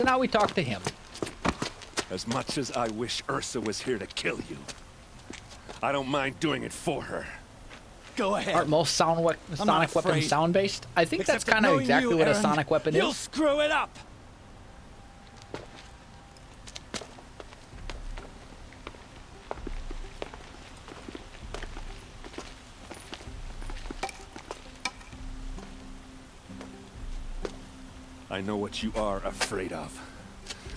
now we talk to him. As much as I wish Ursa was here to kill you, I don't mind doing it for her. Go ahead. Aren't most sonic weapons sound-based? I think that's kind of exactly what a sonic weapon is. You'll screw it up. I know what you are afraid of.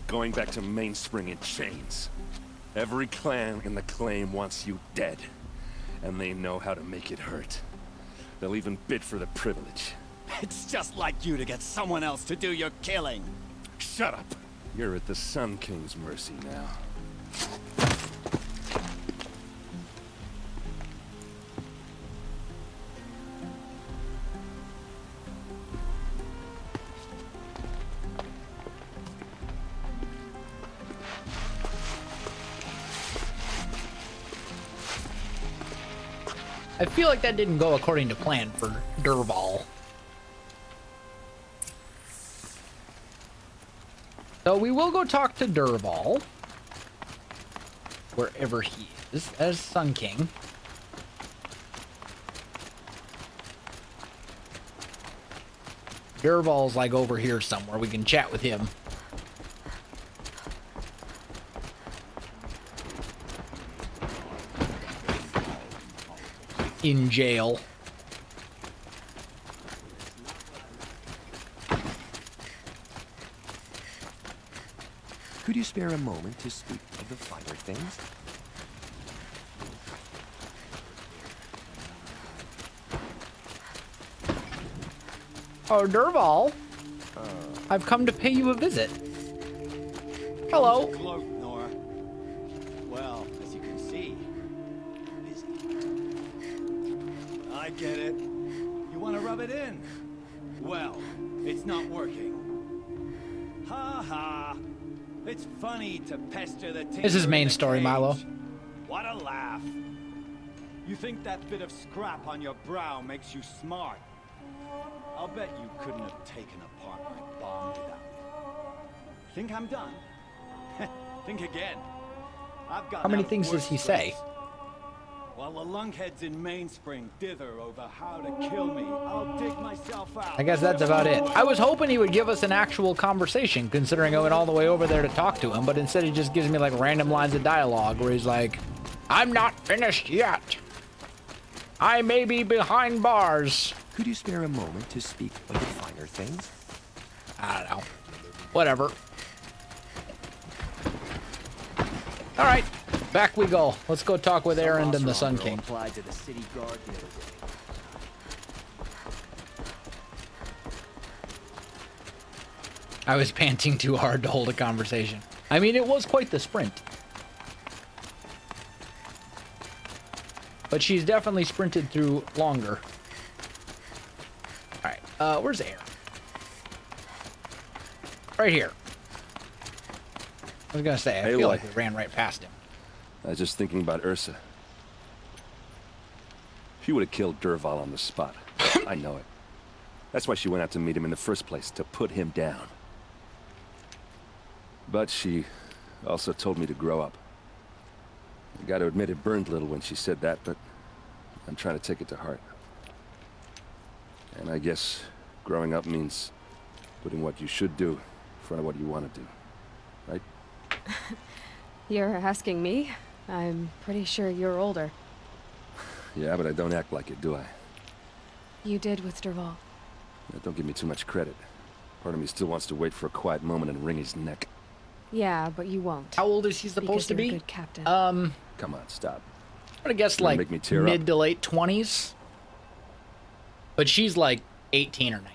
Going back to Mainspring in chains. Every clan in the claim wants you dead. And they know how to make it hurt. They'll even bid for the privilege. It's just like you to get someone else to do your killing. Shut up! You're at the Sun King's mercy now. I feel like that didn't go according to plan for Dervahl. So we will go talk to Dervahl, wherever he is, as Sun King. Dervahl's like over here somewhere. We can chat with him. In jail. Could you spare a moment to speak of the finer things? Oh, Dervahl. I've come to pay you a visit. Hello. Gloat, Nora. Well, as you can see, busy. I get it. You want to rub it in? Well, it's not working. Ha ha. It's funny to pester the tinker. This is main in the story, cage. Milo. What a laugh. You think that bit of scrap on your brow makes you smart? I'll bet you couldn't have taken apart my bomb without me. Think I'm done? Think again. I've got How many things does he say? While the lunkheads in Mainspring dither over how to kill me, I'll dig myself out. I guess that's about it. I was hoping he would give us an actual conversation, considering I went all the way over there to talk to him, but instead he just gives me like random lines of dialogue where he's like, I'm not finished yet. I may be behind bars. Could you spare a moment to speak of the finer things? I don't know. Whatever. All right, back we go. Let's go talk with Erend and the Sun King. Applied to the city guard the other day. I was panting too hard to hold a conversation. I mean, it was quite the sprint. But she's definitely sprinted through longer. All right, where's Erend? Right here. I was gonna say, I feel like we ran right past him. I was just thinking about Ursa. She would have killed Dervahl on the spot. I know it. That's why she went out to meet him in the first place, to put him down. But she also told me to grow up. I gotta admit it burned a little when she said that, but I'm trying to take it to heart. And I guess growing up means putting what you should do in front of what you want to do. Right? You're asking me? I'm pretty sure you're older. Yeah, but I don't act like it, do I? You did with Dervahl. Now, don't give me too much credit. Part of me still wants to wait for a quiet moment and wring his neck. Yeah, but you won't. How old is he supposed to be? You're a good captain. Come on, stop. I'm gonna guess like make me tear mid up. to late 20s. But she's like 18 or 19.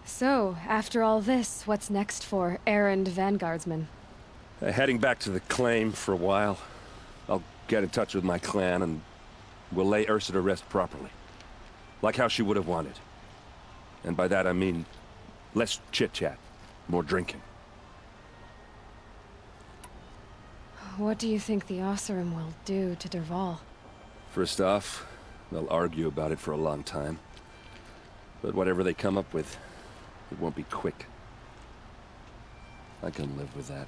So, after all this, what's next for Erend Vanguardsman? Heading back to the claim for a while. I'll get in touch with my clan and we'll lay Ursa to rest properly. Like how she would have wanted. And by that I mean less chit-chat, more drinking. What do you think the Osseram will do to Dervahl? First off, they'll argue about it for a long time. But whatever they come up with, It won't be quick. I can live with that.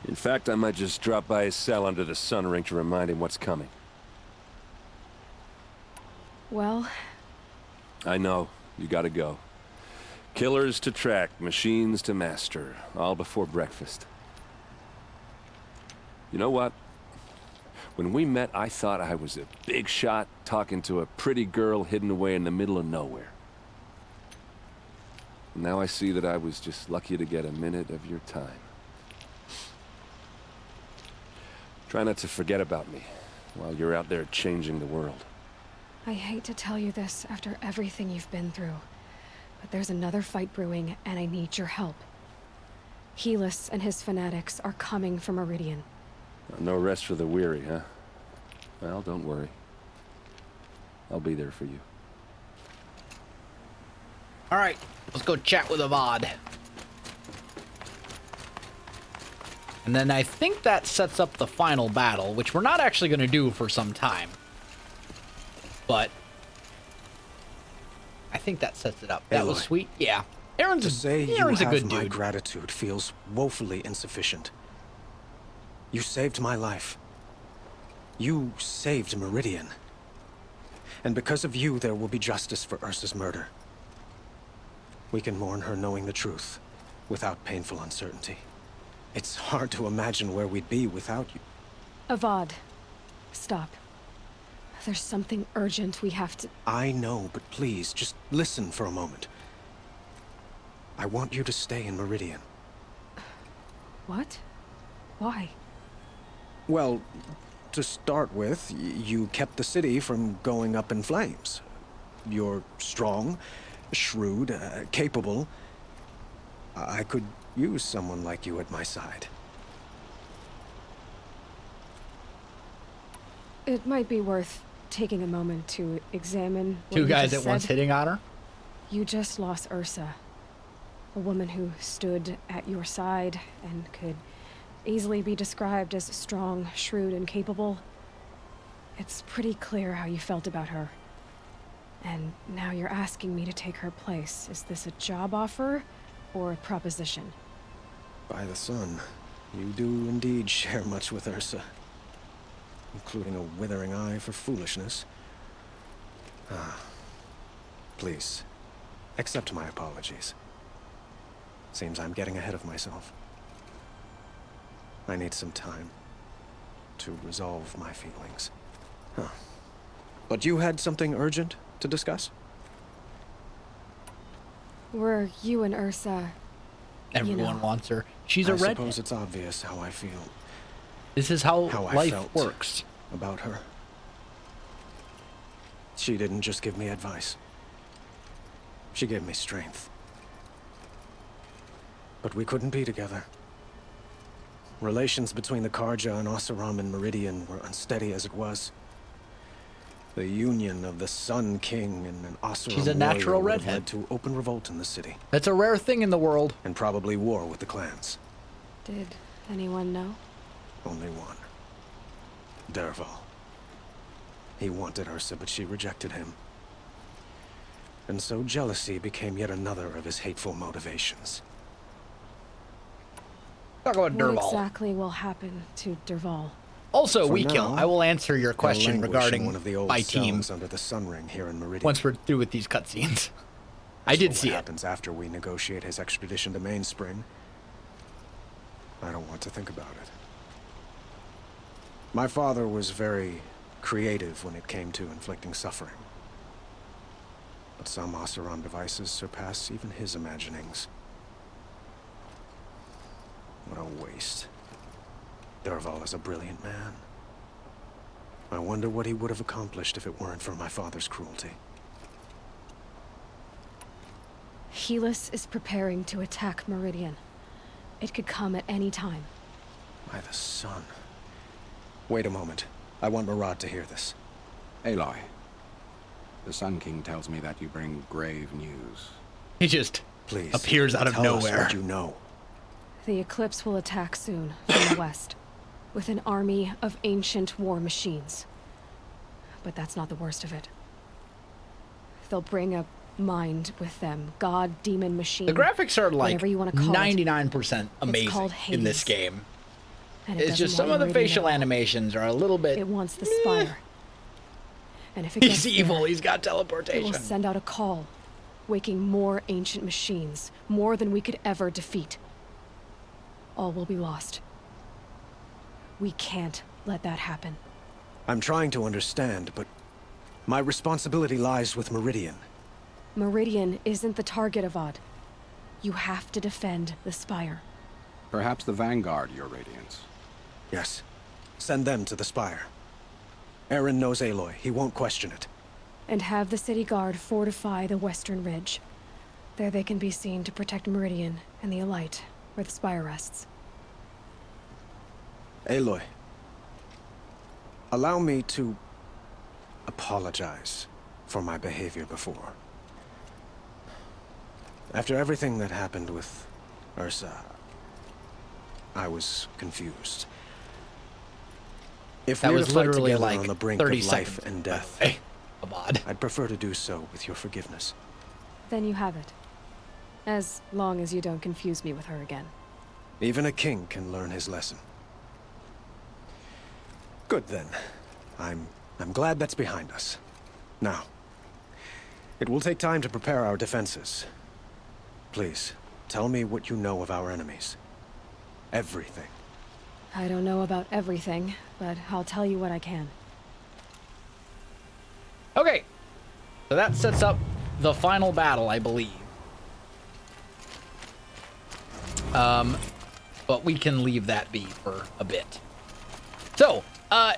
In fact, I might just drop by his cell under the sun ring to remind him what's coming. Well, I know. You gotta go. Killers to track, machines to master, all before breakfast. You know what? When we met, I thought I was a big shot talking to a pretty girl hidden away in the middle of nowhere. Now I see that I was just lucky to get a minute of your time. Try not to forget about me while you're out there changing the world. I hate to tell you this after everything you've been through, but there's another fight brewing, and I need your help. Helis and his fanatics are coming for Meridian. No rest for the weary, huh? Well, don't worry. I'll be there for you. All right, let's go chat with Avad. And then I think that sets up the final battle, which we're not actually going to do for some time. But I think that sets it up. That was sweet. Yeah. Aaron's a good my dude. Gratitude feels woefully insufficient. You saved my life. You saved Meridian. And because of you, there will be justice for Ursa's murder. We can mourn her knowing the truth, without painful uncertainty. It's hard to imagine where we'd be without you. Avad, stop. There's something urgent we have to... I know, but please, just listen for a moment. I want you to stay in Meridian. What? Why? Well, to start with, you kept the city from going up in flames. You're strong, shrewd, capable. I could use someone like you at my side. It might be worth taking a moment to examine what Two you guys just at once said. hitting on her. You just lost Ursa. A woman who stood at your side and could easily be described as strong, shrewd, and capable. It's pretty clear how you felt about her. And now you're asking me to take her place. Is this a job offer or a proposition? By the sun, you do indeed share much with Ursa. Including a withering eye for foolishness. Please, accept my apologies. Seems I'm getting ahead of myself. I need some time to resolve my feelings. But you had something urgent to discuss? Were you and Ursa... Everyone wants her. She's I a redhead. suppose it's obvious how I feel. This is how I life felt works. about her. She didn't just give me advice. She gave me strength. But we couldn't be together. Relations between the Karja and Oseram and Meridian were unsteady as it was. The union of the Sun King and an Oseram She's a natural warrior would have redhead. led to open revolt in the city. That's a rare thing in the world. And probably war with the clans. Did anyone know? Only one. Dervahl. He wanted Ursa, but she rejected him. And so jealousy became yet another of his hateful motivations. Talk about What Dervahl. exactly will happen to Dervahl? Also, For we kill. now, I will answer your question He'll languish in regarding one of the old my team cells under the sun ring here in Meridian. once we're through with these cutscenes. I did see What it. happens after we negotiate his extradition to Mainspring? I don't want to think about it. My father was very creative when it came to inflicting suffering. But some Oseram devices surpass even his imaginings. What a waste. Dervahl is a brilliant man. I wonder what he would have accomplished if it weren't for my father's cruelty. Helis is preparing to attack Meridian. It could come at any time. By the sun. Wait a moment. I want Murad to hear this. Aloy, the Sun King tells me that you bring grave news. He just Please. appears out of tell us nowhere. what you know. The Eclipse will attack soon, from the west, with an army of ancient war machines. But that's not the worst of it. They'll bring a mind with them. God, demon, machine. The graphics are like whatever you want to call 99% It's amazing called in this Hades. game. And it It's just doesn't some of want the Meridian facial at all. animations are a little bit. It wants the spire. And if it He's gets evil. there, He's got it will teleportation. send out a call, waking more ancient machines, more than we could ever defeat. All will be lost. We can't let that happen. I'm trying to understand, but my responsibility lies with Meridian. Meridian isn't the target, Avad. You have to defend the spire. Perhaps the Vanguard, Your Radiance. Yes. Send them to the spire. Aaron knows Aloy. He won't question it. And have the city guard fortify the western ridge. There they can be seen to protect Meridian and the Elite, where the spire rests. Aloy, allow me to apologize for my behavior before. After everything that happened with Ursa, I was confused. If That we're was to fight literally together like on the brink 30 of seconds. life and death, Hey, Abad. I'd prefer to do so with your forgiveness. Then you have it. As long as you don't confuse me with her again. Even a king can learn his lesson. Good then. I'm glad that's behind us. Now, it will take time to prepare our defenses. Please, tell me what you know of our enemies. Everything. I don't know about everything, but I'll tell you what I can. Okay. So that sets up the final battle, I believe. But we can leave that be for a bit. So,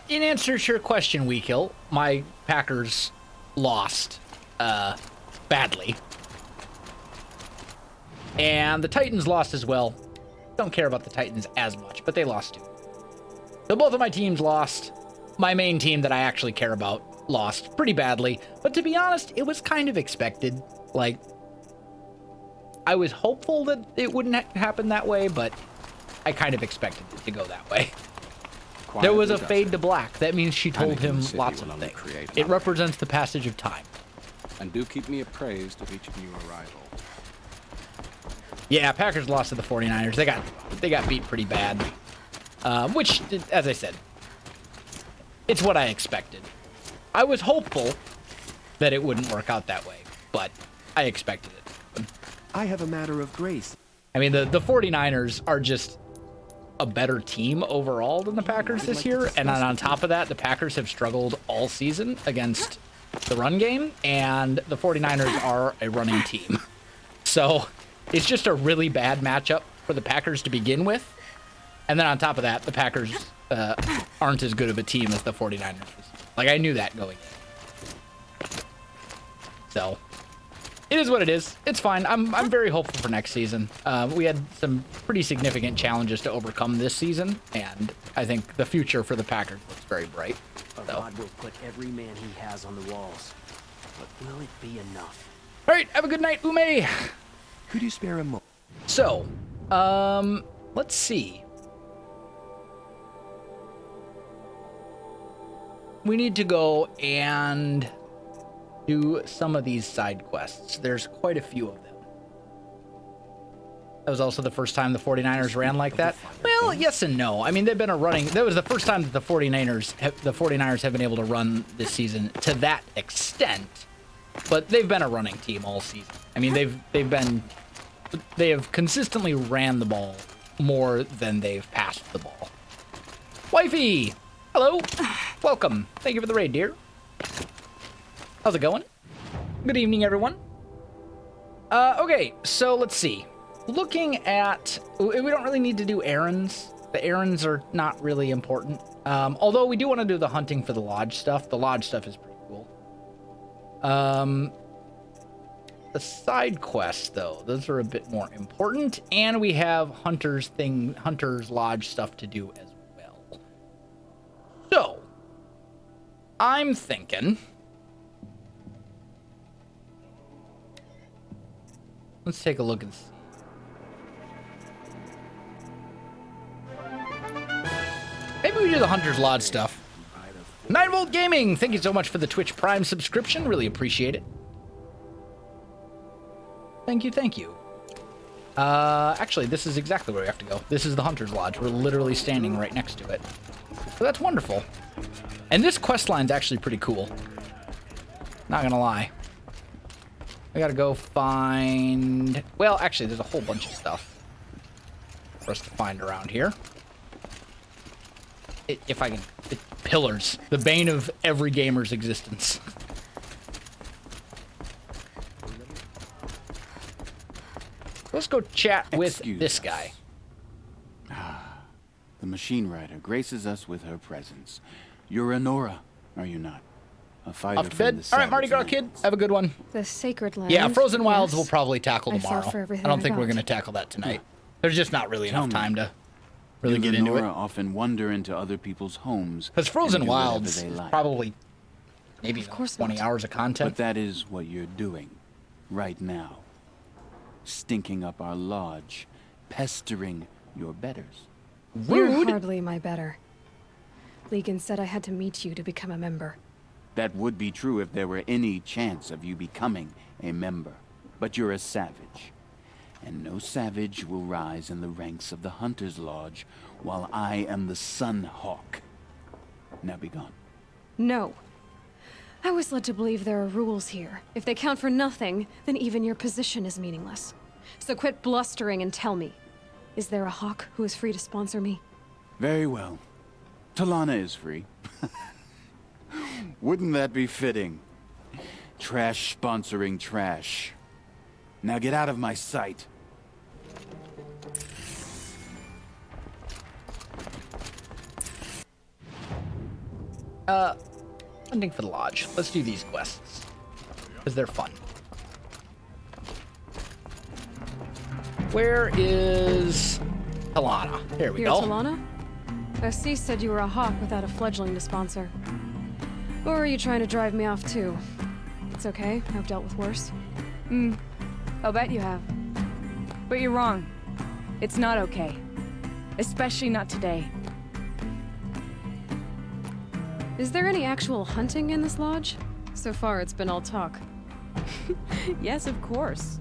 in answer to your question, Weekill, my Packers lost badly. And the Titans lost as well. Don't care about the Titans as much, but they lost too. So both of my teams lost. My main team that I actually care about lost pretty badly. But to be honest, it was kind of expected. Like, I was hopeful that it wouldn't happen that way, but I kind of expected it to go that way. There was a fade to black. That means she told him lots of things. It represents the passage of time. And do keep me appraised of each of new arrival. Yeah, Packers lost to the 49ers. They got beat pretty bad. Which, as I said, it's what I expected. I was hopeful that it wouldn't work out that way, but I expected it. I have a matter of grace. I mean, the 49ers are just a better team overall than the Packers this year. And then on top of that, the Packers have struggled all season against the run game, and the 49ers are a running team. So it's just a really bad matchup for the Packers to begin with. And then on top of that, the Packers aren't as good of a team as the 49ers. Like, I knew that going in. So it is what it is. It's fine. I'm very hopeful for next season. We had some pretty significant challenges to overcome this season, and I think the future for the Packers looks very bright. So. God will put every man he has on the walls. But will it be enough? All right, have a good night, Ume. Could you spare a moment? So, let's see. We need to go and do some of these side quests. There's quite a few of them. That was also the first time the 49ers ran like that. Well, yes and no. I mean, they've been a running... That was the first time that the 49ers have been able to run this season to that extent. But they've been a running team all season. I mean, they have consistently ran the ball more than they've passed the ball. Wifey! Hello! Welcome. Thank you for the raid, dear. How's it going? Good evening, everyone. Okay, so let's see. Looking at... We don't really need to do errands. The errands are not really important. Although we do want to do the hunting for the lodge stuff. The lodge stuff is pretty cool. The side quests, though, those are a bit more important. And we have Hunter's Lodge stuff to do as well. So, I'm thinking... Let's take a look and see. Maybe we do the Hunter's Lodge stuff. 9 Volt Gaming, thank you so much for the Twitch Prime subscription. Really appreciate it. Thank you, thank you. Actually, this is exactly where we have to go. This is the Hunter's Lodge. We're literally standing right next to it. So that's wonderful. And this quest line's actually pretty cool. Not gonna lie. I gotta go find... Well, actually, there's a whole bunch of stuff for us to find around here. If I can... Pillars. The bane of every gamer's existence. Let's go chat with this guy. The machine rider graces us with her presence. You're a Nora, are you not? A fighter Off to bed. All right, Mardi Gras kid. Have a good one. The sacred land. Yeah, Frozen Wilds yes. we'll probably tackle I fell tomorrow. for everything I don't I think we're got. going to tackle that tonight. There's just not really Tell enough me, time to really Do get the into Nora it. often wander into other people's homes. Because Frozen and do whatever Wilds they is like. probably maybe Of course 20 not. hours of content. But that is what you're doing right now. Stinking up our lodge, pestering your betters. You're Rude. hardly my better. Legan said I had to meet you to become a member. That would be true if there were any chance of you becoming a member. But you're a savage. And no savage will rise in the ranks of the Hunter's Lodge while I am the Sun Hawk. Now be gone. No. I was led to believe there are rules here. If they count for nothing, then even your position is meaningless. So quit blustering and tell me. Is there a hawk who is free to sponsor me? Very well. Talana is free. Wouldn't that be fitting? Trash sponsoring trash. Now get out of my sight. Hunting for the lodge. Let's do these quests. Because they're fun. Where is Talana? Here we You're go. Talana? Assis said you were a hawk without a fledgling to sponsor. Or are you trying to drive me off too? It's okay, I've dealt with worse. I'll bet you have. But you're wrong. It's not okay. Especially not today. Is there any actual hunting in this lodge? So far, it's been all talk. Yes, of course.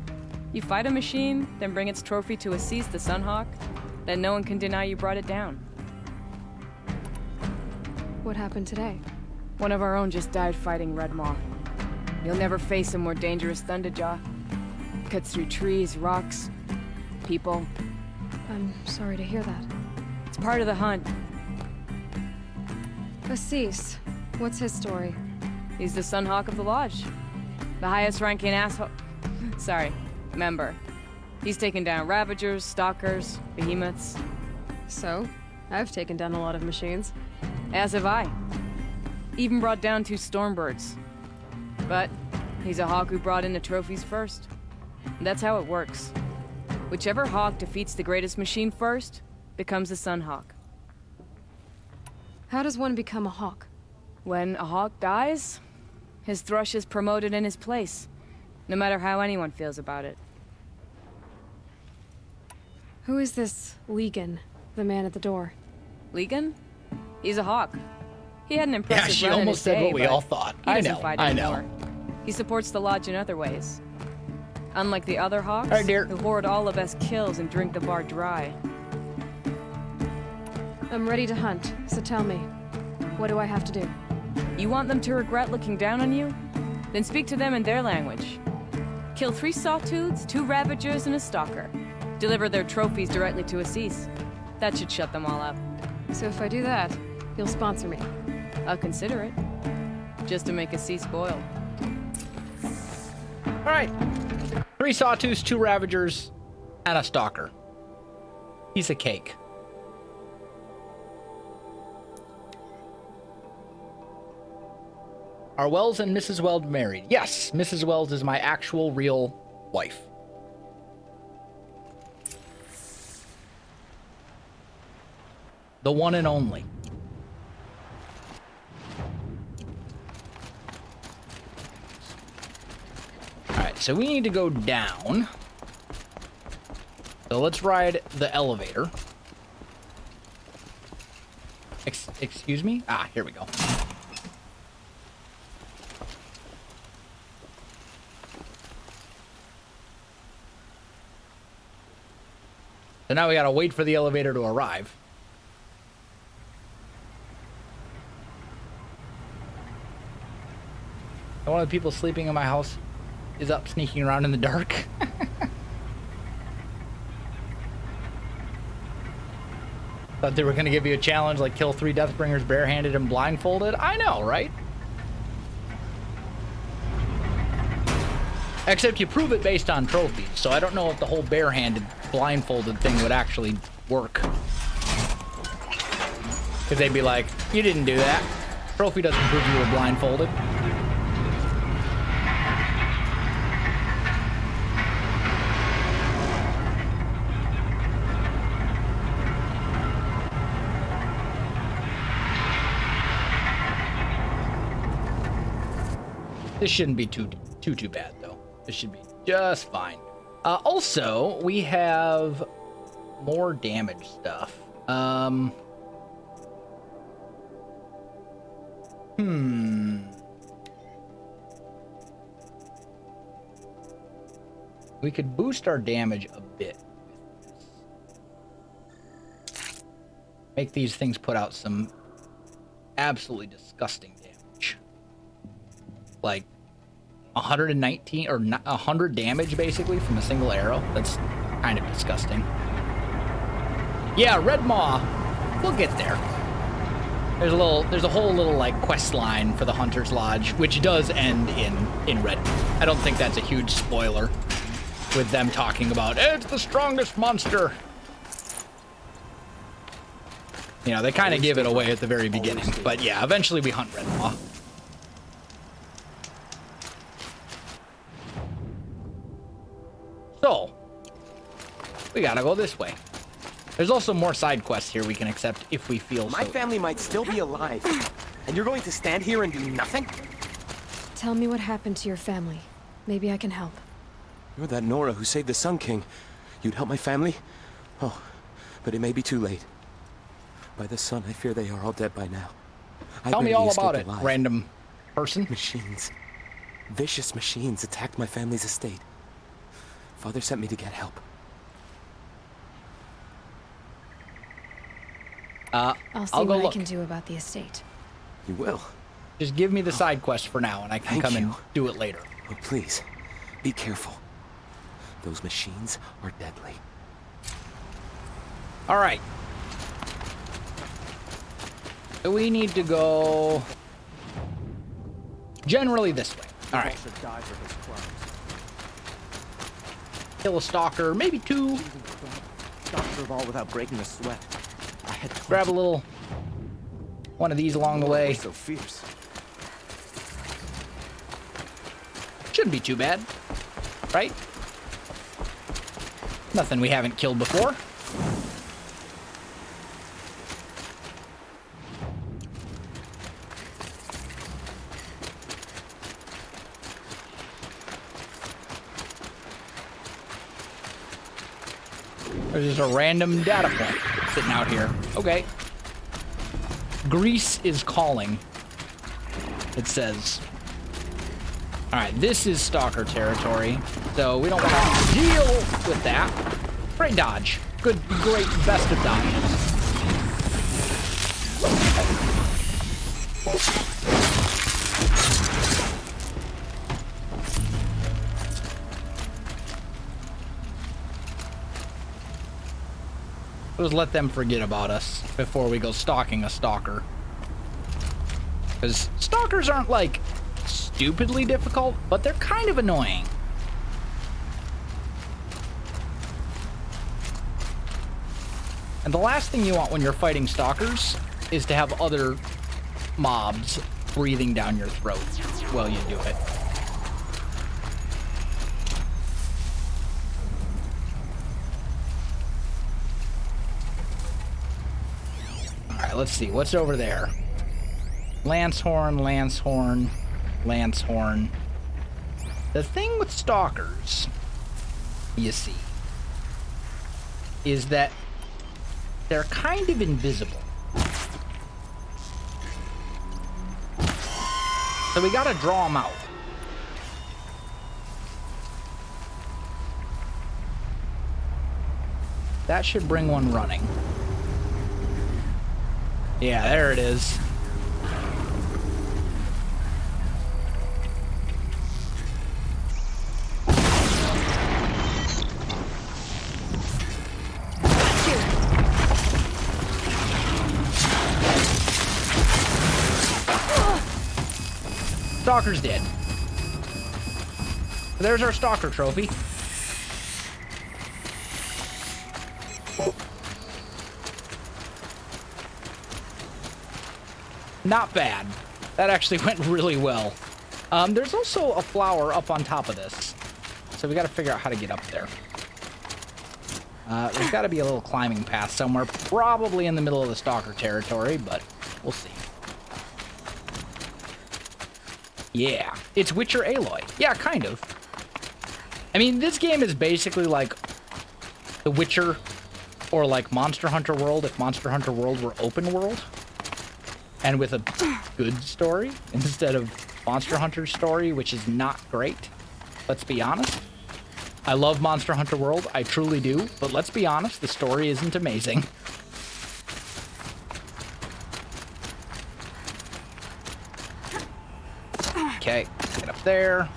You fight a machine, then bring its trophy to Assis the Sunhawk, then no one can deny you brought it down. What happened today? One of our own just died fighting Red Maw. You'll never face a more dangerous Thunderjaw. Cuts through trees, rocks, people. I'm sorry to hear that. It's part of the hunt. Assis, what's his story? He's the Sunhawk of the Lodge. The highest ranking asshole... Sorry, member. He's taken down Ravagers, Stalkers, Behemoths. So, I've taken down a lot of machines. As have I. Even brought down 2 Stormbirds. But he's a hawk who brought in the trophies first. That's how it works. Whichever hawk defeats the greatest machine first becomes a Sunhawk. How does one become a hawk? When a hawk dies, his thrush is promoted in his place, no matter how anyone feels about it. Who is this Legan, the man at the door? Legan? He's a hawk. He had an Yeah, impressive she run in almost his said day, what we but all thought. he I doesn't know, fight I anymore. know. He supports the lodge in other ways. Unlike the other hawks, All right, dear. who hoard all of us kills and drink the bar dry. I'm ready to hunt, so tell me, what do I have to do? You want them to regret looking down on you? Then speak to them in their language. Kill 3 Sawtooths, 2 Ravagers, and a Stalker. Deliver their trophies directly to Assis. That should shut them all up. So if I do that, you'll sponsor me. I'll consider it. Just to make Assis spoil. All right. 3 Sawtooths, 2 Ravagers, and a Stalker. Piece of cake. Are Wells and Mrs. Weld married? Yes, Mrs. Wells is my actual real wife. The one and only. Alright, so we need to go down. So let's ride the elevator. Excuse me? Ah, here we go. So now we gotta wait for the elevator to arrive. And one of the people sleeping in my house is up sneaking around in the dark. Thought they were gonna give you a challenge like kill 3 Deathbringers barehanded and blindfolded. I know, right? Except you prove it based on trophies, so I don't know if the whole barehanded blindfolded thing would actually work. Because they'd be like, you didn't do that. Trophy doesn't prove you were blindfolded. This shouldn't be too bad, though. This should be just fine. Also, we have more damage stuff. We could boost our damage a bit. Make these things put out some absolutely disgusting damage. Like 119 or 100 damage basically from a single arrow. That's kind of disgusting. Yeah, Red Maw. We'll get there. There's a whole little like quest line for the Hunter's Lodge, which does end in Red Maw. I don't think that's a huge spoiler with them talking about it's the strongest monster. You know, they kind of give it away at the very beginning. But yeah, eventually we hunt Red Maw. So, we gotta go this way. There's also more side quests here we can accept if we feel so. My family might still be alive, and you're going to stand here and do nothing? Tell me what happened to your family. Maybe I can help. You're that Nora who saved the Sun King. You'd help my family? Oh, but it may be too late. By the sun, I fear they are all dead by now. Tell me all about it, random person. Machines. Vicious machines attacked my family's estate. Father sent me to get help. I'll see I'll go what look. I can do about the estate. You will? Just give me the side quest for now, and I can come and do it later. Oh, please. Be careful. Those machines are deadly. All right. We need to go generally this way. All right. Kill a stalker, maybe 2. Doctor of all without breaking a sweat. I had Grab a little one of these along the way. So fierce. Shouldn't be too bad, right? Nothing we haven't killed before. There's just a random data point sitting out here. Okay. Greece is calling. It says. Alright, this is stalker territory, so we don't want to deal with that. Great dodge. Good, great, best of dodges. Just let them forget about us before we go stalking a stalker. Because stalkers aren't, like, stupidly difficult, but they're kind of annoying. And the last thing you want when you're fighting stalkers is to have other mobs breathing down your throat while you do it. Alright, let's see. What's over there? Lancehorn, Lancehorn, Lancehorn. The thing with stalkers, you see, is that they're kind of invisible. So we gotta draw them out. That should bring one running. Yeah, there it is. Stalker's dead. There's our Stalker trophy. Not bad. That actually went really well. There's also a flower up on top of this. So we gotta figure out how to get up there. There's gotta be a little climbing path somewhere, probably in the middle of the Stalker territory, but we'll see. Yeah, it's Witcher Aloy. Yeah, kind of. I mean, this game is basically like The Witcher or like Monster Hunter World if Monster Hunter World were open world. And with a good story instead of Monster Hunter's story, which is not great. Let's be honest. I love Monster Hunter World, I truly do, but let's be honest, the story isn't amazing. Okay, get up there.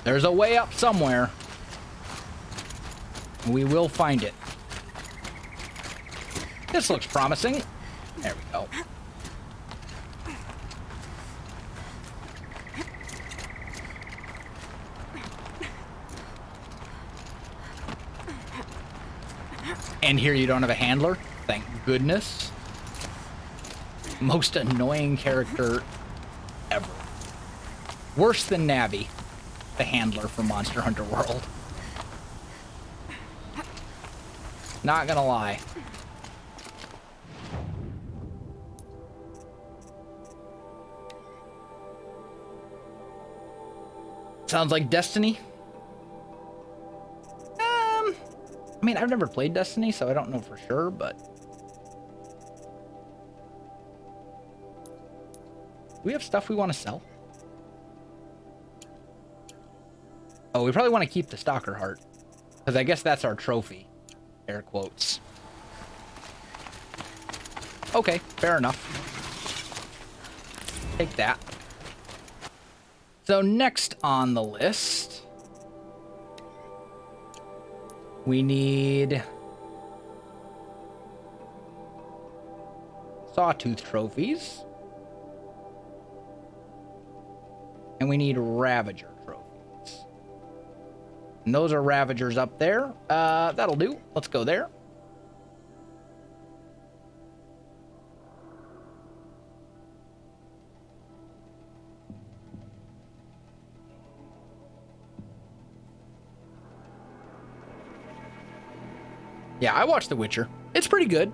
There's a way up somewhere. We will find it. This looks promising. There we go. And here you don't have a handler? Thank goodness. Most annoying character ever. Worse than Navi, the handler from Monster Hunter World. Not gonna lie. Sounds like Destiny. I mean, I've never played Destiny, so I don't know for sure, but... Do we have stuff we want to sell? Oh, we probably want to keep the Stalker Heart. Because I guess that's our trophy. Air quotes. Okay, fair enough. Take that. So next on the list... we need Sawtooth trophies. And we need Ravager trophies. And those are Ravagers up there. That'll do. Let's go there. Yeah, I watched The Witcher. It's pretty good.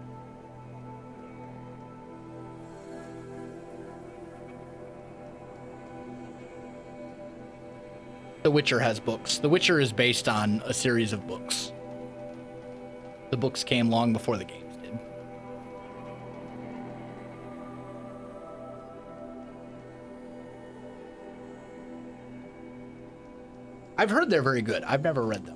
The Witcher has books. The Witcher is based on a series of books. The books came long before the games did. I've heard they're very good. I've never read them.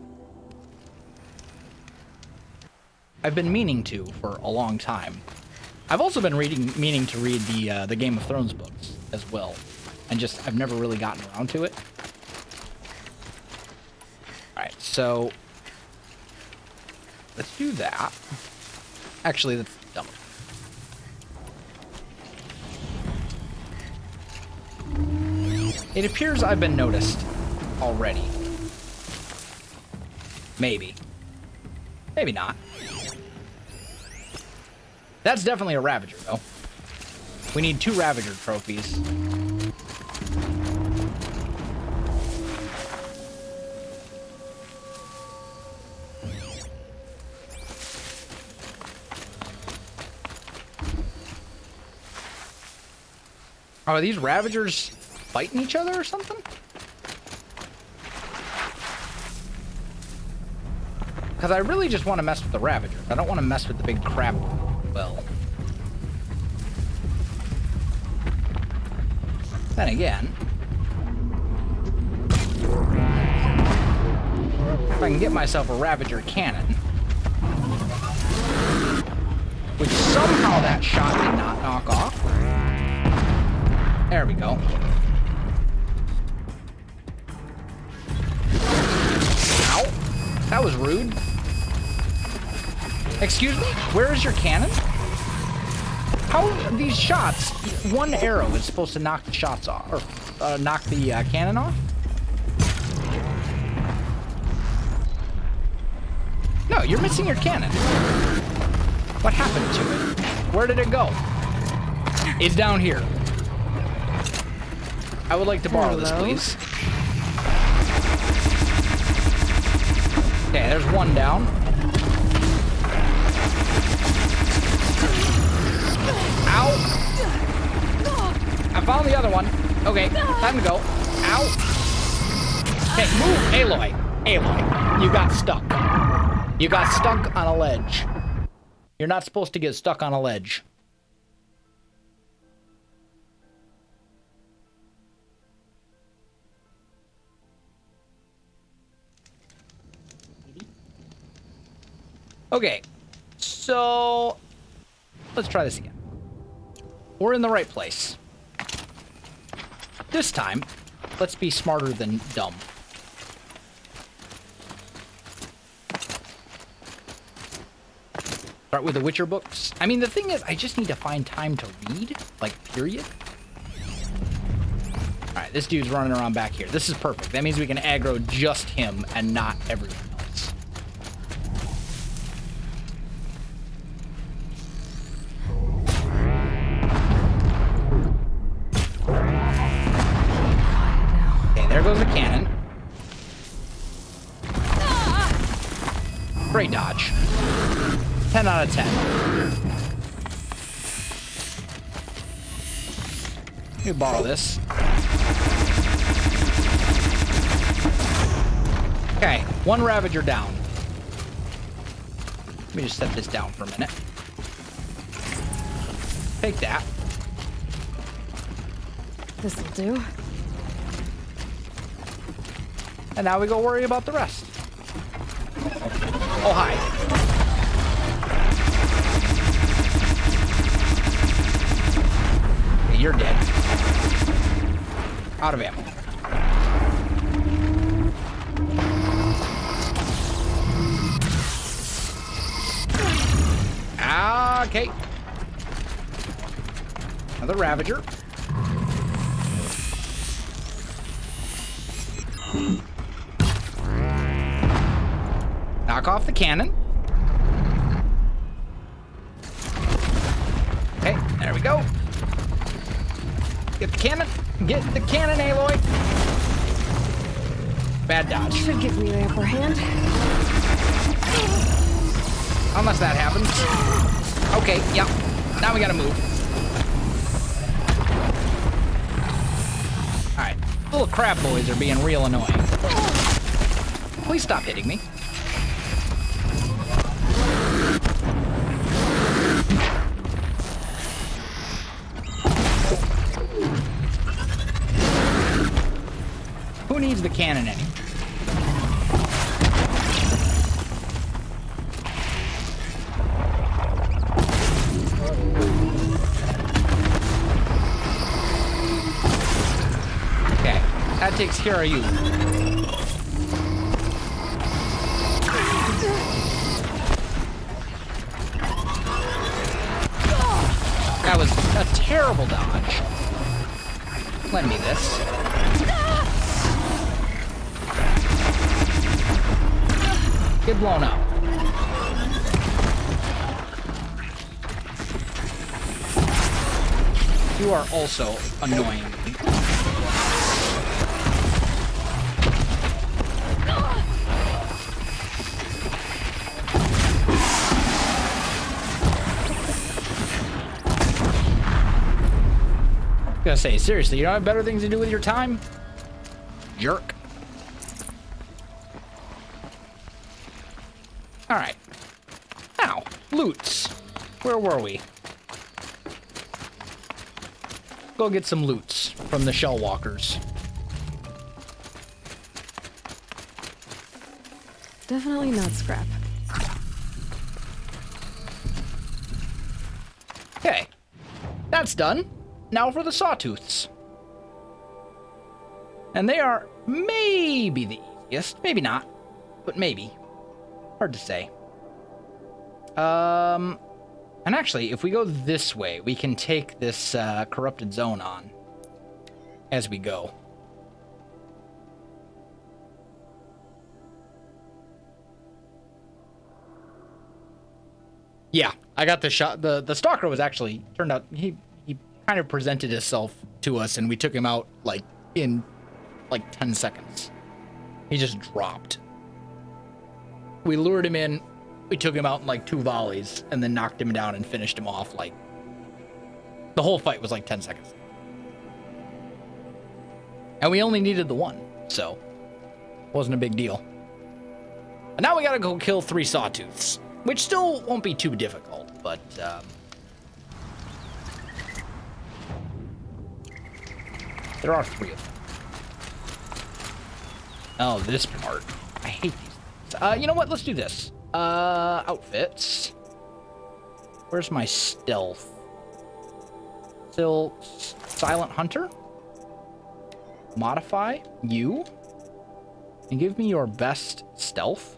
I've been meaning to for a long time. I've also been meaning to read the Game of Thrones books as well, and just I've never really gotten around to it. All right, so let's do that. Actually, that's dumb. It appears I've been noticed already. Maybe. Maybe not. That's definitely a Ravager, though. We need 2 Ravager trophies. Oh, are these Ravagers fighting each other or something? Because I really just want to mess with the Ravagers. I don't want to mess with the big crab. Well, then again, If I can get myself a Ravager cannon. Which somehow that shot did not knock off. There we go. Ow. That was rude. Excuse me? Where is your cannon? How are these shots? One arrow is supposed to knock the shots off, or knock the cannon off? No, you're missing your cannon. What happened to it? Where did it go? It's down here. I would like to borrow this, please. Okay, there's one down. Ow! I found the other one. Okay, time to go. Ow! Okay, move, Aloy. Aloy, you got stuck. You got stuck on a ledge. You're not supposed to get stuck on a ledge. Okay, so let's try this again. We're in the right place. This time, let's be smarter than dumb. Start with the Witcher books. I mean, the thing is, I just need to find time to read, like, period. All right, this dude's running around back here. This is perfect. That means we can aggro just him and not everyone else. Okay, there goes the cannon. Great dodge. 10 out of 10. Let me borrow this. Okay, one Ravager down. Let me just set this down for a minute. Take that. This'll do. And now we go worry about the rest. Oh, hi. You're dead. Out of ammo. Okay. Another Ravager. Knock off the cannon. Okay, there we go. Get the cannon. Get the cannon, Aloy. Bad dodge. Should give me the upper hand. Unless that happens. Okay, yep. Now we gotta move. Alright. Little crab boys are being real annoying. Please stop hitting me. Who needs the cannon anymore? Okay, that takes care of you. That was a terrible dodge. Lend me this. Get blown up. You are also annoying. I'm gonna say, seriously, you don't have better things to do with your time? Jerk. Alright. Now, loots. Where were we? Go get some loots from the shell walkers. Definitely not scrap. Okay. That's done. Now for the sawtooths. And they are maybe the easiest. Maybe not. But maybe. Hard to say. And actually, if we go this way, we can take this corrupted zone on as we go. Yeah, I got the shot. The stalker was actually, turned out, he kind of presented himself to us, and we took him out, like, in, like, 10 seconds. He just dropped. We lured him in, we took him out in, like, 2 volleys, and then knocked him down and finished him off, like, the whole fight was, like, 10 seconds. And we only needed the one, so, wasn't a big deal. And now we gotta go kill 3 sawtooths. Which still won't be too difficult, but, there are 3 of them. Oh, this part. I hate these things. You know what? Let's do this. Outfits. Where's my stealth? Still Silent Hunter? Modify you. And give me your best stealth.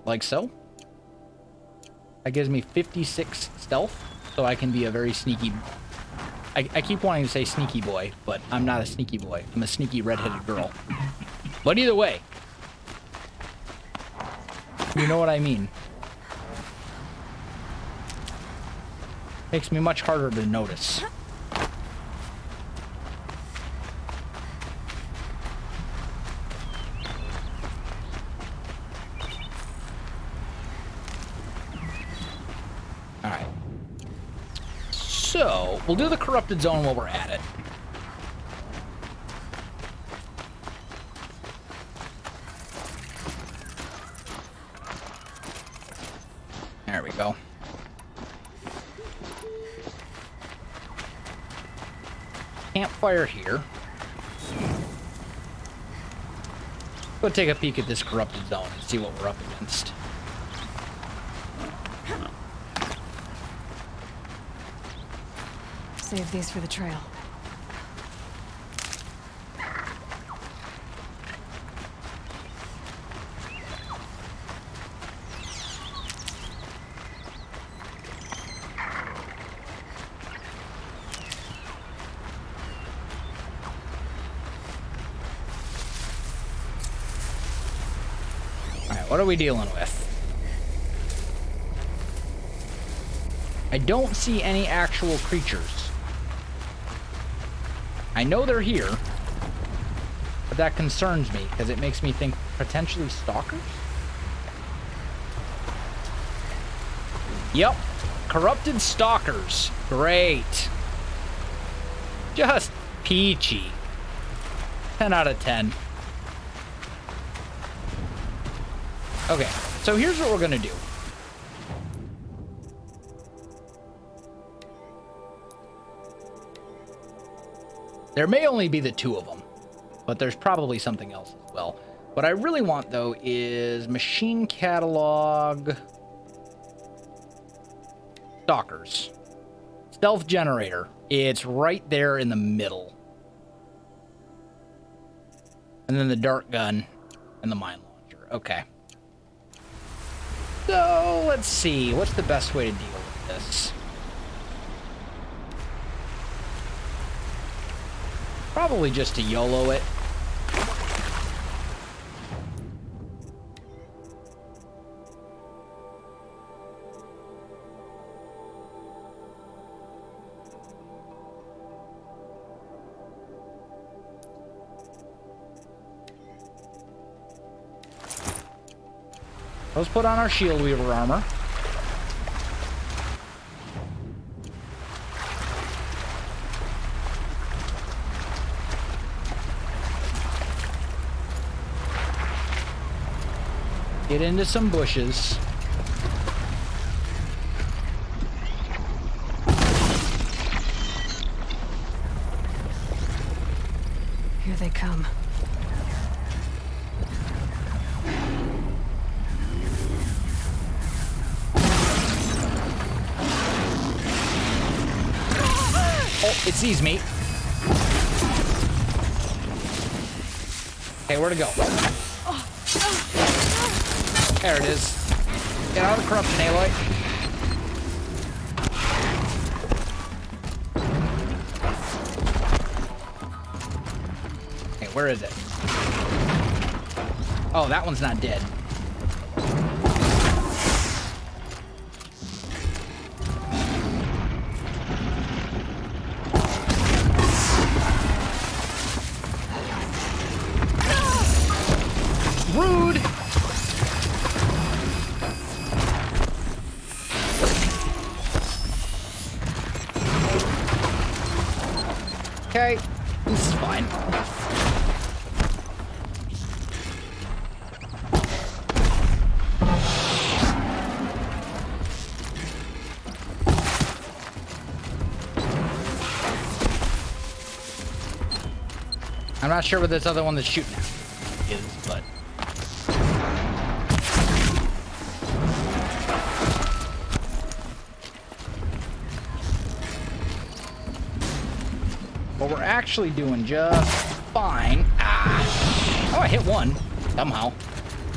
Like so. That gives me 56 stealth, so I can be a very sneaky... I keep wanting to say sneaky boy, but I'm not a sneaky boy. I'm a sneaky redheaded girl. But either way, you know what I mean. Makes me much harder to notice. Alright. So, we'll do the corrupted zone while we're at it. There we go. Campfire here. Go take a peek at this corrupted zone and see what we're up against. Save these for the trail. Alright, what are we dealing with? I don't see any actual creatures. I know they're here, but that concerns me because it makes me think potentially stalkers? Yep, corrupted stalkers. Great. Just peachy. 10 out of 10. Okay, so here's what we're gonna do. There may only be the 2 of them, but there's probably something else as well. What I really want, though, is machine catalog... Stalkers. Stealth generator. It's right there in the middle. And then the dart gun and the mine launcher. Okay. So, let's see. What's the best way to deal with this? Probably just to YOLO it. Let's put on our shield weaver armor. Get into some bushes. Here they they come. Oh, it sees me. Okay, where'd it go? There it is. Get out of the corruption, Aloy. Okay, where is it? Oh, that one's not dead. Rude! Okay, this is fine. I'm not sure what this other one that's shooting at is, but... But we're actually doing just fine. Ah! Oh, I hit one. Somehow.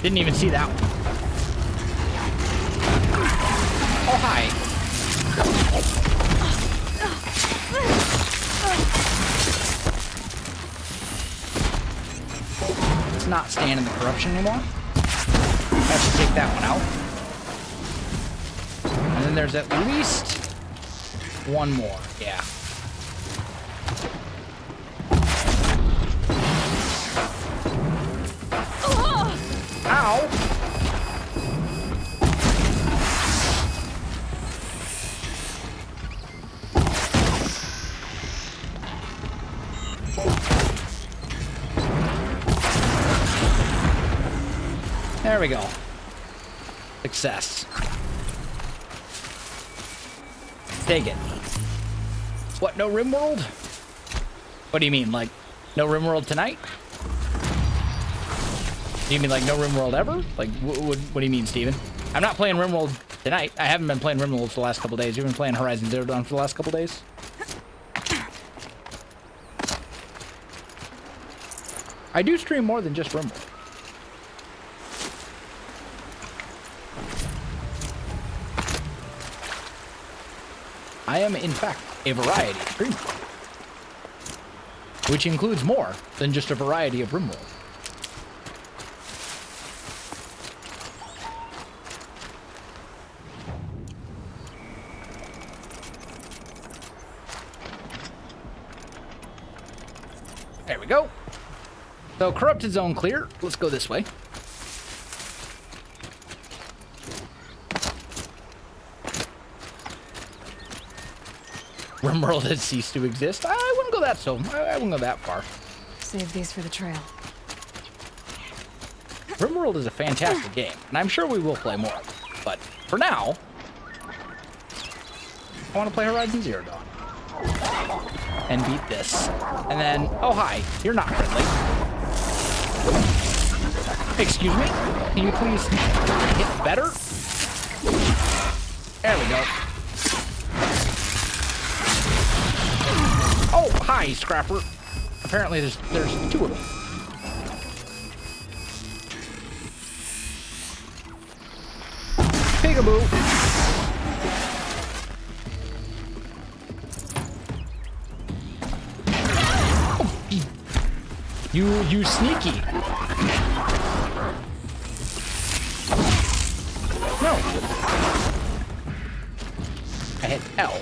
Didn't even see that one. Oh, hi. Let's not stand in the corruption anymore. That should take that one out. And then there's at least one more. Yeah. Ow! There we go. Success. Take it. What, no RimWorld? What do you mean, like, no RimWorld tonight? You mean like no RimWorld ever? Like, what do you mean, Steven? I'm not playing RimWorld tonight. I haven't been playing RimWorld for the last couple days. You've been playing Horizon Zero Dawn for the last couple days? I do stream more than just RimWorld. I am, in fact, a variety streamer, which includes more than just a variety of RimWorld. There we go. So, corrupted zone clear. Let's go this way. RimWorld has ceased to exist. I wouldn't go I wouldn't go that far. Save these for the trail. RimWorld is a fantastic game, and I'm sure we will play more. But for now, I want to play Horizon Zero Dawn. And beat this. And then, oh hi, you're not friendly. Excuse me? Can you please hit better? There we go. Oh, hi, Scrapper. Apparently there's two of them. Peekaboo. You sneaky. No. I hit L.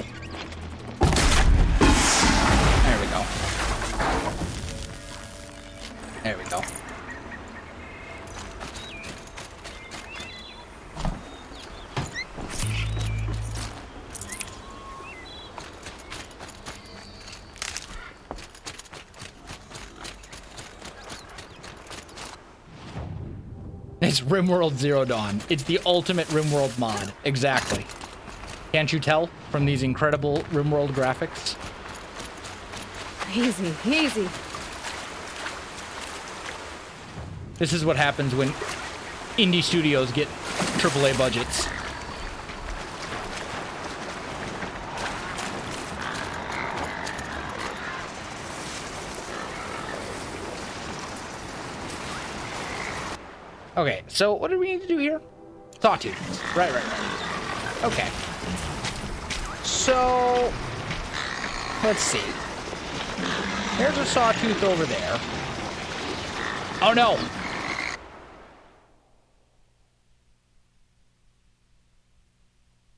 There we go. There we go. It's RimWorld Zero Dawn. It's the ultimate RimWorld mod. Exactly. Can't you tell from these incredible RimWorld graphics? Easy, easy. This is what happens when indie studios get AAA budgets. Okay, so what do we need to do here? Sawtooth. Right. Okay. So, let's see. There's a sawtooth over there. Oh no!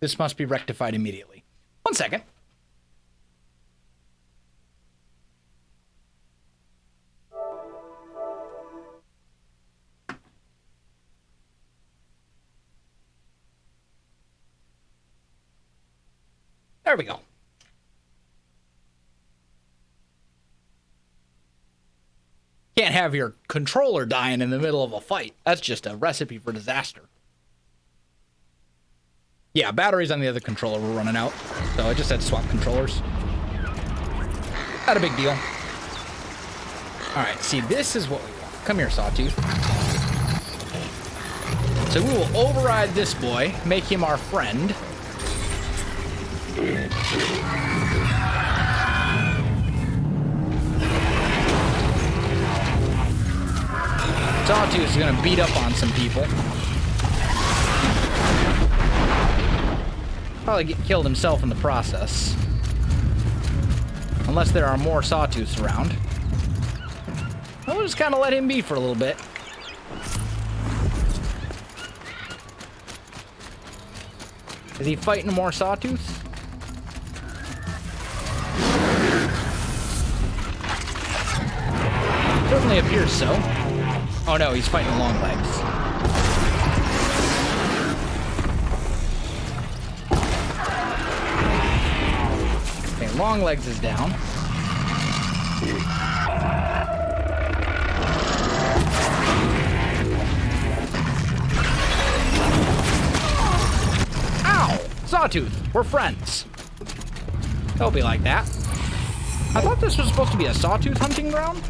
This must be rectified immediately. 1 second. There we go. Can't have your controller dying in the middle of a fight. That's just a recipe for disaster. Yeah, batteries on the other controller were running out, so I just had to swap controllers. Not a big deal. Alright, see, this is what we want. Come here, Sawtooth. So we will override this boy, make him our friend. Sawtooth is gonna beat up on some people. Probably get killed himself in the process. Unless there are more Sawtooths around. We'll just kind of let him be for a little bit. Is he fighting more Sawtooths? Certainly appears so. Oh no, he's fighting long legs. Okay, long legs is down. Ow! Sawtooth, we're friends. Don't be like that. I thought this was supposed to be a Sawtooth hunting ground.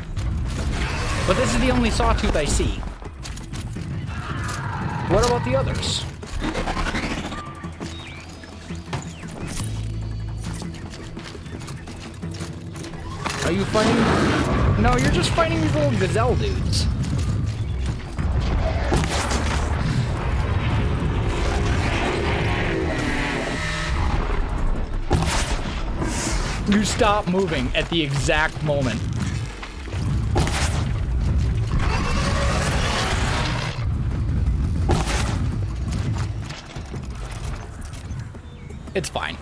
But this is the only Sawtooth I see. What about the others? Are you fighting? No, you're just fighting these little gazelle dudes. You stop moving at the exact moment. It's fine.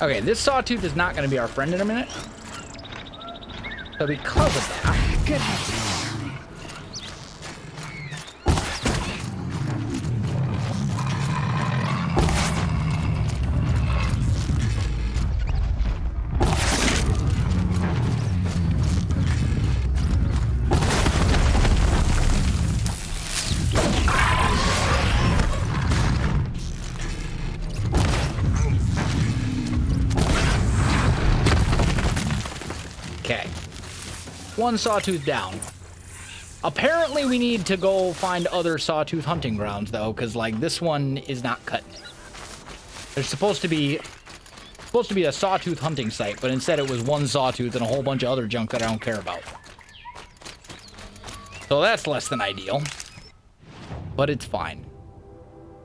Okay, this Sawtooth is not going to be our friend in a minute. So because of that... Goodness. One Sawtooth down. Apparently we need to go find other Sawtooth hunting grounds though, because like this one is not cutting it. There's supposed to be a Sawtooth hunting site, but instead it was one Sawtooth and a whole bunch of other junk that I don't care about. So that's less than ideal. But it's fine.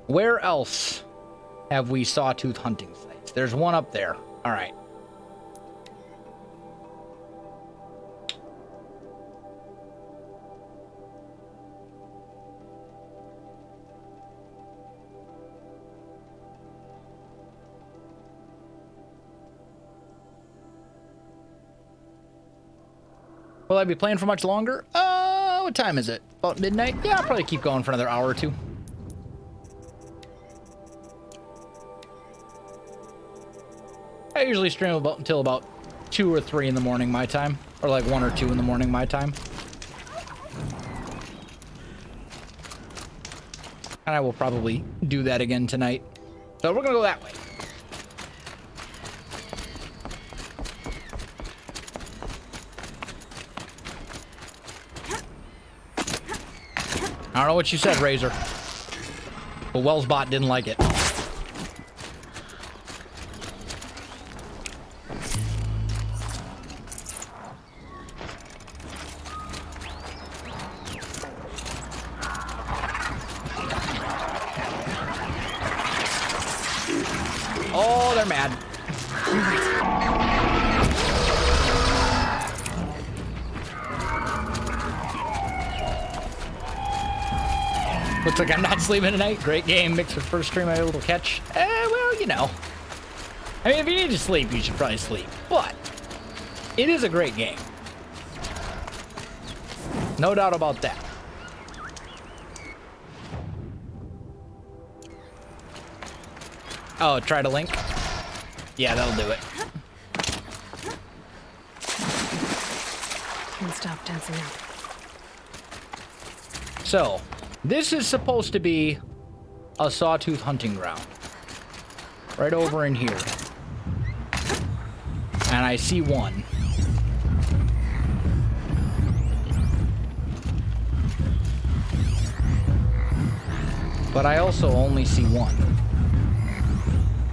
Where else have we Sawtooth hunting sites? There's one up there. Alright. Will I be playing for much longer? What time is it? About midnight? Yeah, I'll probably keep going for another hour or two. I usually stream until about 2 or 3 in the morning my time. Or like 1 or 2 in the morning my time. And I will probably do that again tonight. So we're gonna go that way. I don't know what you said, Razor. But Wellsbot didn't like it. Oh, they're mad. Looks like I'm not sleeping tonight. Great game. Mixed with first stream I was able to catch. Well, you know. I mean, if you need to sleep, you should probably sleep. But it is a great game. No doubt about that. Oh, try to link? Yeah, that'll do it. Can't stop tensing up. So, this is supposed to be a sawtooth hunting ground. Right over in here. And I see one. But I also only see one.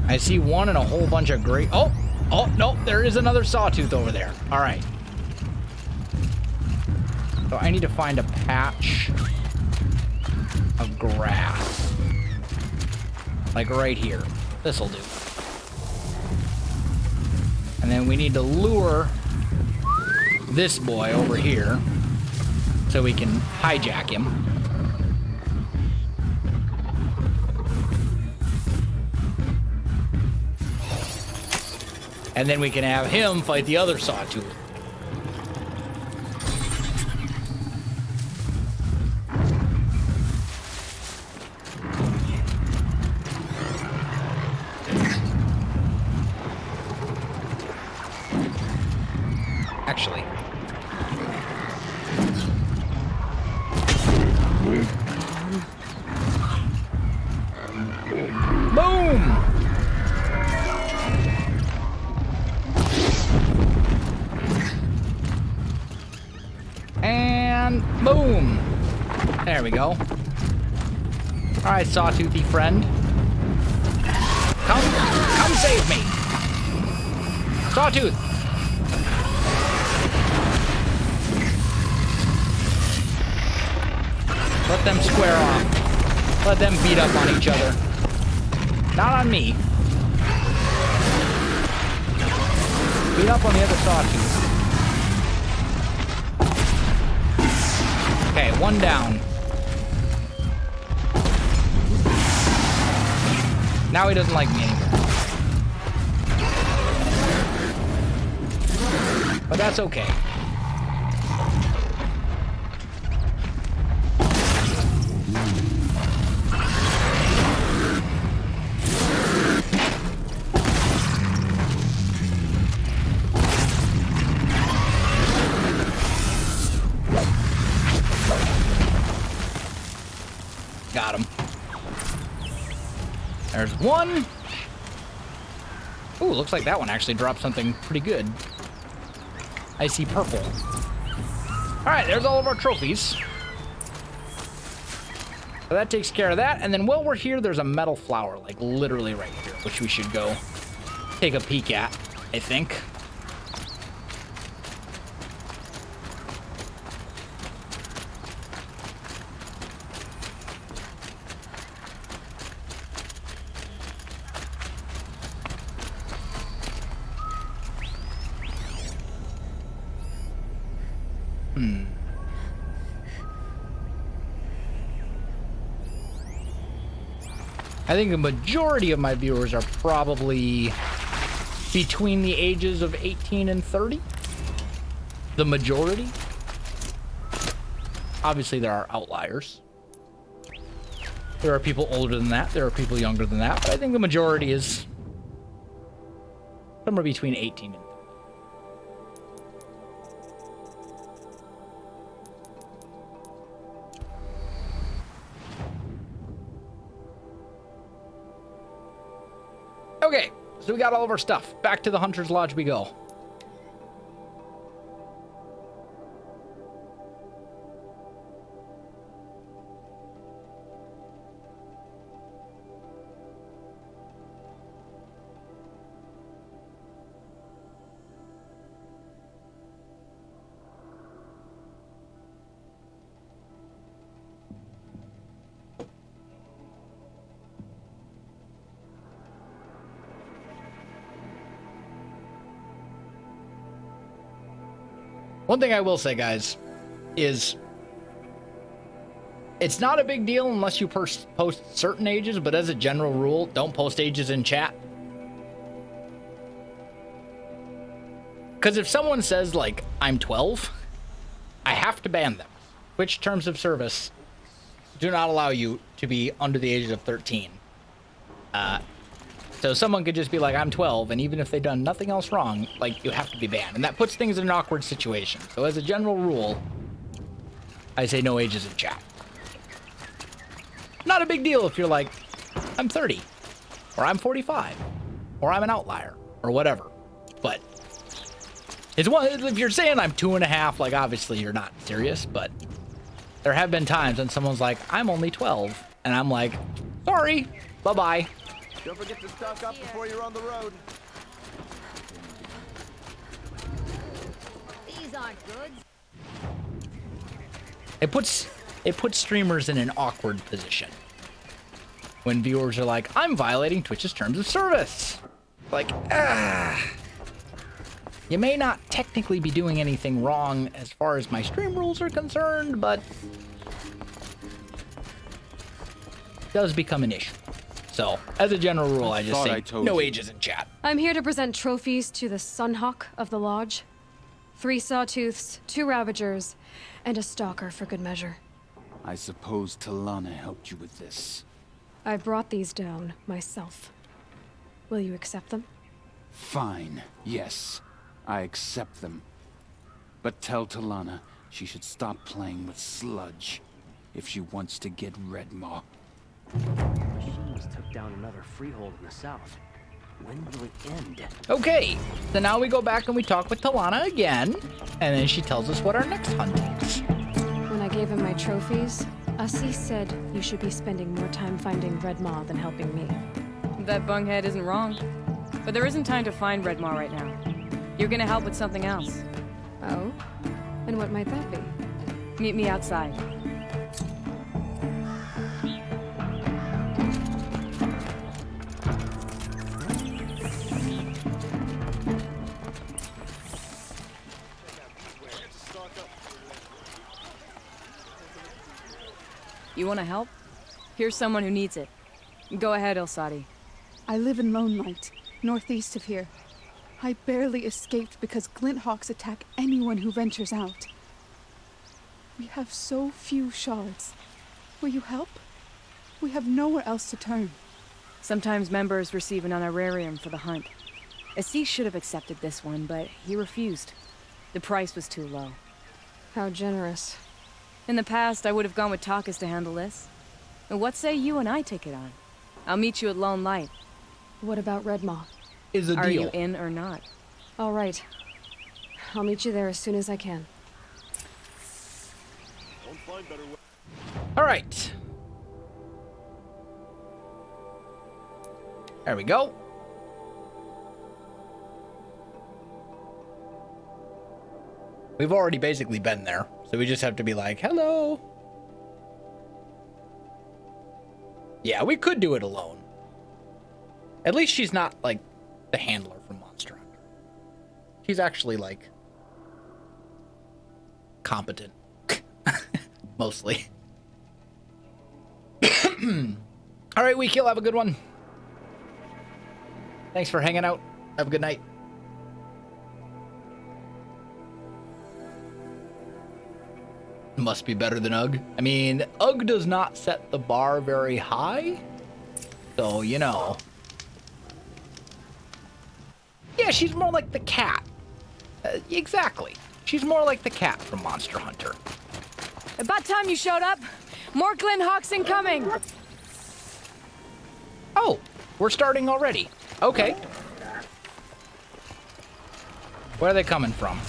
I see one and a whole bunch of great... Oh, no, there is another sawtooth over there. All right. So I need to find a patch of grass. Like right here. This'll do. And then we need to lure this boy over here so we can hijack him. And then we can have him fight the other sawtooth. Actually. Boom! And boom! There we go. Alright, sawtoothy friend. Come save me! Sawtooth! Let them square off. Let them beat up on each other. Not on me. Beat up on the other sawtooth. Okay, one down. Now he doesn't like me anymore. But that's okay. Got him. There's one. Ooh, looks like that one actually dropped something pretty good. I see purple. All right, there's all of our trophies. So that takes care of that. And then while we're here, there's a metal flower, like literally right here, which we should go take a peek at, I think. I think the majority of my viewers are probably between the ages of 18 and 30. The majority. Obviously, there are outliers. There are people older than that. There are people younger than that. But I think the majority is somewhere between 18 and 30. Okay, so we got all of our stuff. Back to the Hunter's Lodge we go. One thing I will say, guys, is it's not a big deal unless you post certain ages, but as a general rule, don't post ages in chat. Because if someone says, like, I'm 12, I have to ban them. Twitch terms of service do not allow you to be under the age of 13. So someone could just be like, I'm 12, and even if they've done nothing else wrong, like, you have to be banned. And that puts things in an awkward situation. So as a general rule, I say no ages in chat. Not a big deal if you're like, I'm 30, or I'm 45, or I'm an outlier, or whatever. But it's one, if you're saying I'm 2.5, like, obviously you're not serious, but there have been times when someone's like, I'm only 12, and I'm like, sorry, bye-bye. Don't forget to stock up before you're on the road. These aren't good. It puts streamers in an awkward position when viewers are like, I'm violating Twitch's terms of service. Like, you may not technically be doing anything wrong as far as my stream rules are concerned, but it does become an issue. So, as a general rule, I just say no ages in chat. I'm here to present trophies to the Sunhawk of the Lodge. 3 Sawtooths, 2 Ravagers, and a Stalker for good measure. I suppose Talana helped you with this. I brought these down myself. Will you accept them? Fine, yes. I accept them. But tell Talana she should stop playing with sludge if she wants to get Redmaw. Machines took down another freehold in the south. When will it end? Okay, so now we go back and we talk with Talana again, and then she tells us what our next hunt is. When I gave him my trophies, Ussie said you should be spending more time finding Redmaw than helping me. That bunghead isn't wrong. But there isn't time to find Redmaw right now. You're gonna help with something else. Oh? And what might that be? Meet me outside. You want to help? Here's someone who needs it. Go ahead, Elsadi. I live in Welsknight, northeast of here. I barely escaped because Glinthawks attack anyone who ventures out. We have so few shards. Will you help? We have nowhere else to turn. Sometimes members receive an honorarium for the hunt. Assis should have accepted this one, but he refused. The price was too low. How generous. In the past, I would have gone with Takas to handle this. And what say you and I take it on? I'll meet you at Lone Light. What about Redmaw? Is a deal. Are you in or not? All right. I'll meet you there as soon as I can. All right. There we go. We've already basically been there, so we just have to be like, hello. Yeah, we could do it alone. At least she's not, like, the handler from Monster Hunter. She's actually, like, competent. Mostly. All right, Wekill, have a good one. Thanks for hanging out. Have a good night. Must be better than Ugg. I mean, Ugg does not set the bar very high. So, you know. Yeah, she's more like the cat. Exactly. She's more like the cat from Monster Hunter. About time you showed up. More Glinthawks incoming. Oh, we're starting already. Okay. Where are they coming from?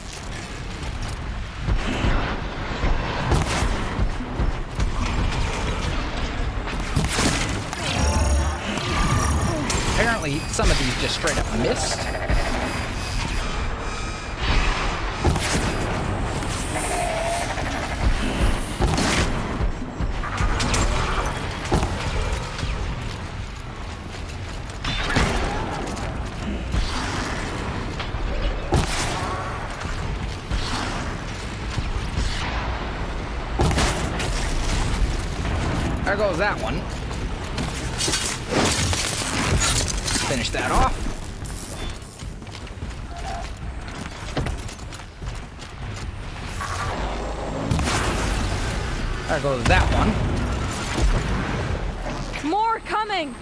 Apparently, some of these just straight up missed. There goes that one. Finish that off. There goes that one. More coming!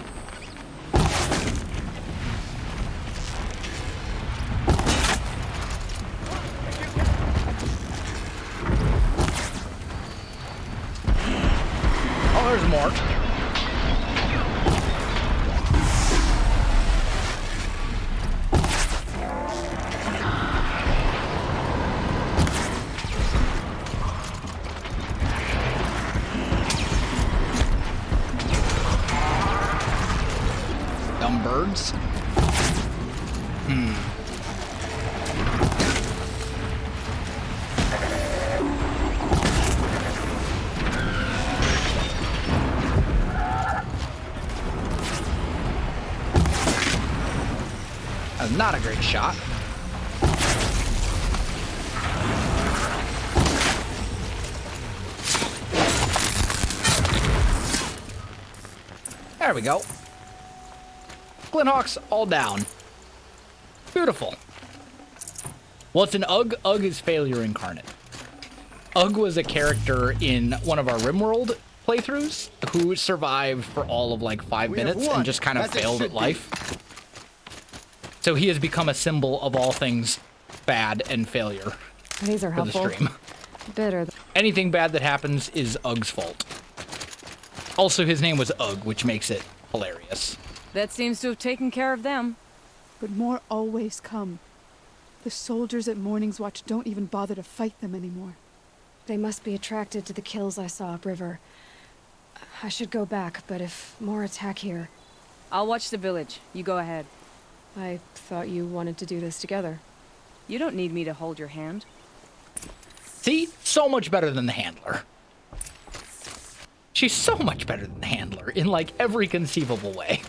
Oh, there's more. Dumb birds. That's not a great shot. There we go. Glinthawks all down. Beautiful. What's an Ugg? Ugg is failure incarnate. Ugg was a character in one of our RimWorld playthroughs who survived for all of like 5 minutes and just kind of failed at life. So he has become a symbol of all things bad and failure. These are for the helpful. stream. Bitter. Anything bad that happens is Ugg's fault. Also, his name was Ugg, which makes it hilarious. That seems to have taken care of them. But more always come. The soldiers at Morning's Watch don't even bother to fight them anymore. They must be attracted to the kills I saw upriver. I should go back, but if more attack here... I'll watch the village. You go ahead. I thought you wanted to do this together. You don't need me to hold your hand. See? So much better than the Handler. She's so much better than the Handler in like every conceivable way.